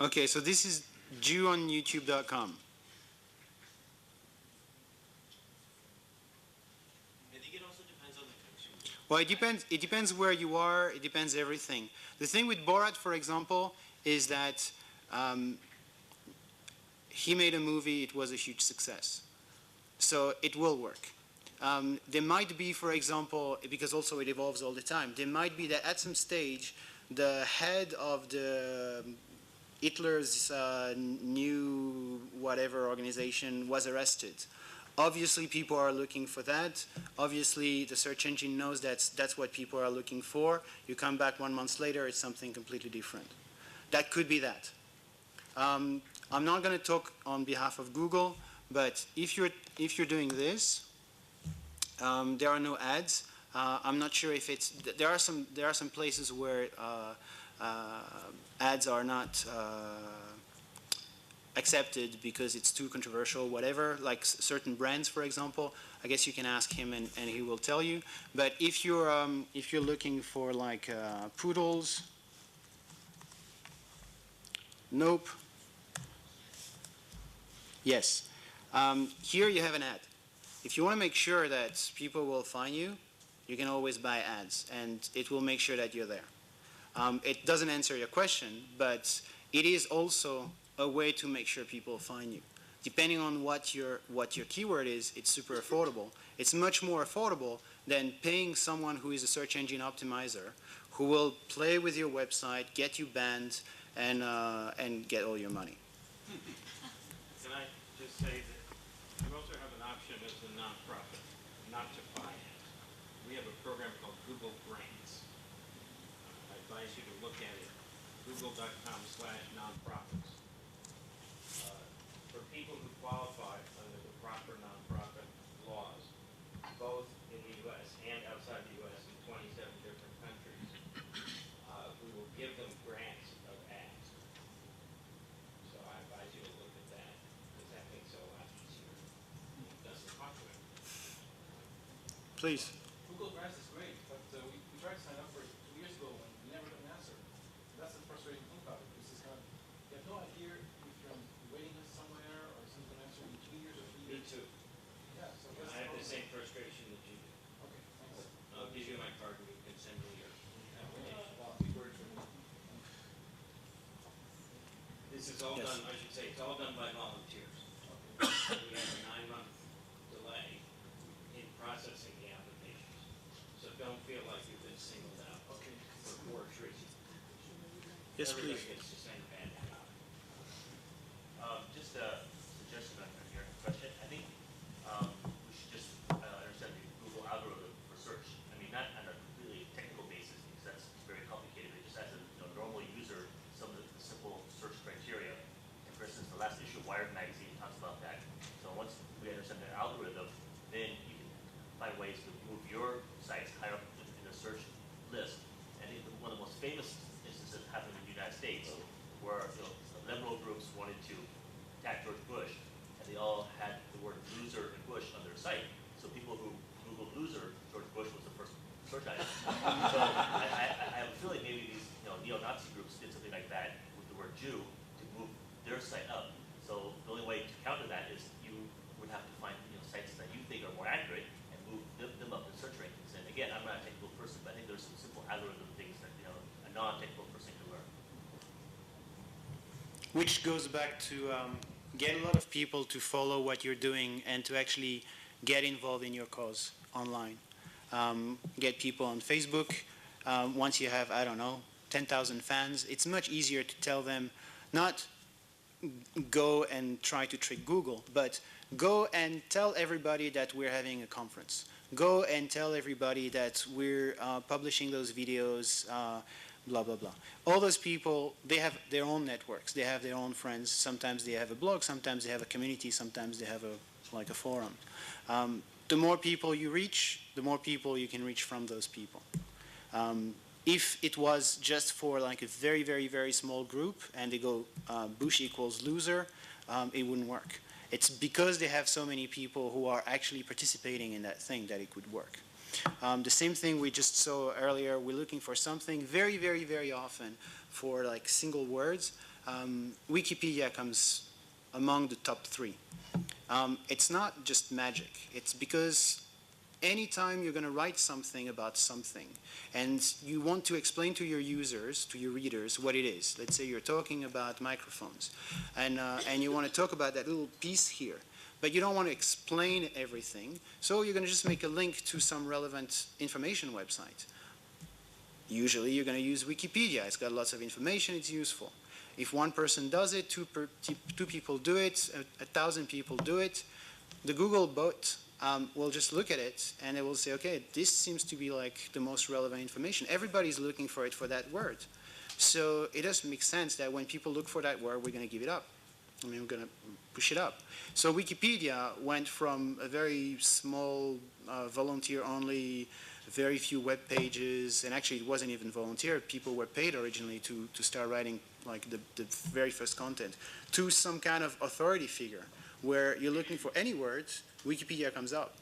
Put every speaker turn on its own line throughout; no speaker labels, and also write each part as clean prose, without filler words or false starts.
Okay, so this is Jew on YouTube.com.
I think it also depends on the country.
Well, it depends. It depends where you are. It depends everything. The thing with Borat, for example, is that he made a movie. It was a huge success, so it will work. There might be, for example, because also it evolves all the time. There might be that at some stage, the head of the Hitler's new whatever organization was arrested. Obviously, people are looking for that. Obviously, the search engine knows that's what people are looking for. You come back 1 month later, it's something completely different. That could be that. I'm not going to talk on behalf of Google, but if you're doing this, there are no ads. I'm not sure if it's there are some places where ads are not accepted because it's too controversial, whatever, like certain brands, for example. I guess you can ask him and he will tell you. But if you're looking for like poodles, nope. Yes. Here you have an ad. If you want to make sure that people will find you, you can always buy ads, and it will make sure that you're there. It doesn't answer your question, but it is also a way to make sure people find you. Depending on what your keyword is, it's super affordable. It's much more affordable than paying someone who is a search engine optimizer, who will play with your website, get you banned, and get all your money.
Can I just say that you also have an option as a nonprofit, not to finance. We have a program called Google Grants. I advise you to look at it, google.com/nonprofits. For people who qualify under the proper nonprofit laws, both in the U.S. and outside the U.S. in 27 different countries, we will give them grants of ads. So I advise you to look at that, because that makes it a lot easier. It doesn't cost you anything.
Please.
Google Grants is great, but we tried to sign up for it 2 years ago and we never got an answer. That's the frustrating thing about it, because it's kind of, you have no idea if you're on the waiting list somewhere or someone's going to answer in 2 years or 3
Me
years.
too.
Yeah, so that's
I have the
problem.
same frustration that you do.
Okay, thanks.
I'll give you my card and you can send me your application.
Wow, big words for me.
This is all
Yes.
done, I should say, it's all done by volunteers.
Okay.
We have a 9-month delay in processing the applications. So don't feel like you've been singled out
Okay.
for poor treatment.
Yes,
Everybody
please.
gets the same bad job.
Just a suggestion on your question. I think we should just understand the Google algorithm for search. I mean, not on a completely technical basis because that's very complicated, but just as a normal user, some of the simple search criteria. And for instance, the last issue of Wired magazine talks about that. So once we understand the algorithm, then you can find ways to move your sites higher up in the search list. And I think one of the most famous instances happened in the United States, where liberal groups wanted to attack George Bush, and they all had the word loser and Bush on their site. So people who Googled loser, George Bush was the first search item. So I have a feeling maybe these neo-Nazi groups did something like that with the word Jew to move their site up. So the only way to counter that is you would have to find sites that you think are more accurate and move them up in search rankings. And again, I'm not a technical person, but I think there's some simple algorithm things that a non-technical person can learn.
Which goes back to get a lot of people to follow what you're doing and to actually get involved in your cause online. Get people on Facebook. Once you have, I don't know, 10,000 fans, it's much easier to tell them not go and try to trick Google, but go and tell everybody that we're having a conference. Go and tell everybody that we're publishing those videos, blah, blah, blah. All those people, they have their own networks. They have their own friends. Sometimes they have a blog. Sometimes they have a community. Sometimes they have a forum. The more people you reach, the more people you can reach from those people. If it was just for like a very, very, very small group and they go Bush equals loser, it wouldn't work. It's because they have so many people who are actually participating in that thing that it could work. The same thing we just saw earlier, we're looking for something very, very, very often for like single words. Wikipedia comes among the top 3. It's not just magic. It's because anytime you're going to write something about something and you want to explain to your users, to your readers, what it is. Let's say you're talking about microphones and you want to talk about that little piece here, but you don't want to explain everything, so you're going to just make a link to some relevant information website. Usually you're going to use Wikipedia. It's got lots of information, it's useful. If one person does it, two people do it, 1,000 people do it, the Google bot will just look at it and it will say, okay, this seems to be like the most relevant information. Everybody's looking for it for that word. So it doesn't make sense that when people look for that word, we're going to give it up. I mean, we're going to push it up. So Wikipedia went from a very small, volunteer-only, very few web pages, and actually it wasn't even volunteer. People were paid originally to start writing like the very first content, to some kind of authority figure where you're looking for any words, Wikipedia comes up.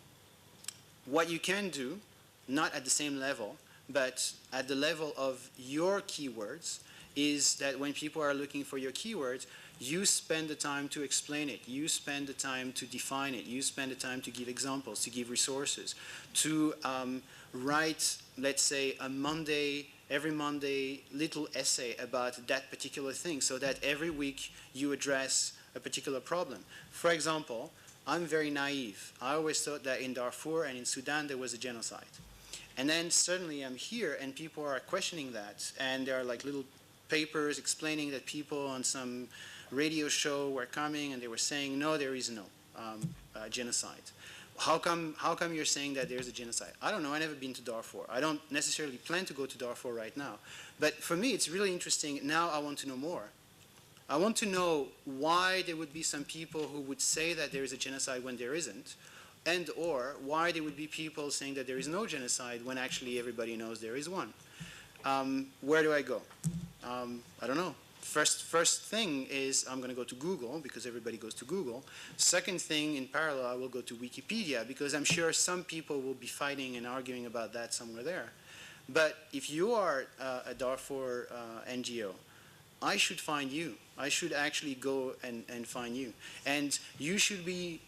What you can do, not at the same level, but at the level of your keywords, is that when people are looking for your keywords, you spend the time to explain it. You spend the time to define it. You spend the time to give examples, to give resources, to write, let's say, every Monday, little essay about that particular thing, so that every week you address a particular problem. For example, I'm very naive. I always thought that in Darfur and in Sudan there was a genocide. And then suddenly I'm here and people are questioning that, and there are like little papers explaining that people on some radio show were coming and they were saying, no, there is no genocide. How come you're saying that there's a genocide? I don't know. I've never been to Darfur. I don't necessarily plan to go to Darfur right now. But for me, it's really interesting. Now I want to know more. I want to know why there would be some people who would say that there is a genocide when there isn't, and or why there would be people saying that there is no genocide when actually everybody knows there is one. Where do I go? I don't know. First thing is I'm going to go to Google because everybody goes to Google. Second thing, in parallel, I will go to Wikipedia because I'm sure some people will be fighting and arguing about that somewhere there. But if you are a Darfur NGO, I should find you. I should actually go and find you. And you should be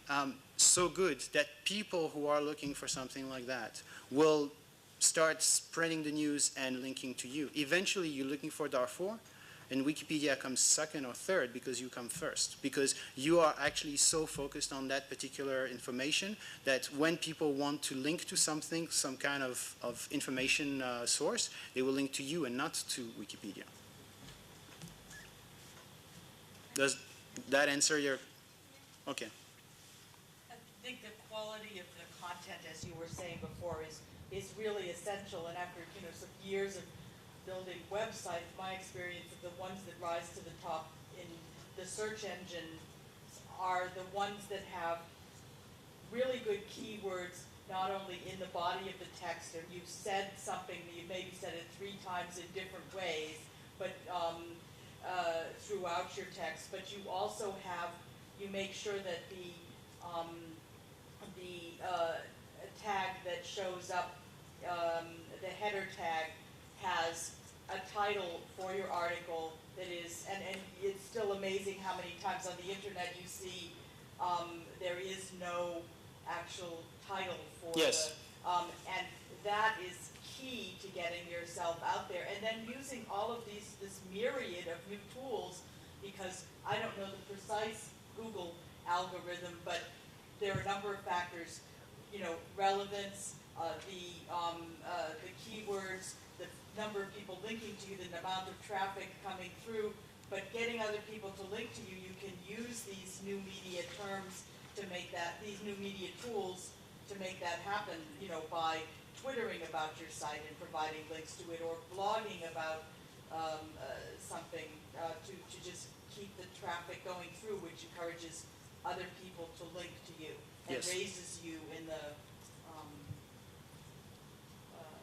so good that people who are looking for something like that will start spreading the news and linking to you. Eventually, you're looking for Darfur, and Wikipedia comes second or third because you come first, because you are actually so focused on that particular information that when people want to link to something, some kind of information source, they will link to you and not to Wikipedia. Does that answer your... Okay.
I think the quality of the content, as you were saying before, is really essential. And after some years of building websites, my experience of the ones that rise to the top in the search engine are the ones that have really good keywords, not only in the body of the text, or you've said something, you maybe said it 3 times in different ways, but throughout your text, but you also you make sure that the tag that shows up, the header tag, has a title for your article that is, and it's still amazing how many times on the internet you see there is no actual title for
yes.
And that is key to getting yourself out there, and then using all of this myriad of new tools, because I don't know the precise Google algorithm, but there are a number of factors, relevance, the keywords, the number of people linking to you, the amount of traffic coming through, but getting other people to link to you, you can use these new media terms to make that, these new media tools to make that happen, by twittering about your site and providing links to it, or blogging about something to just keep the traffic going through, which encourages other people to link to you and
Yes.
raises you in the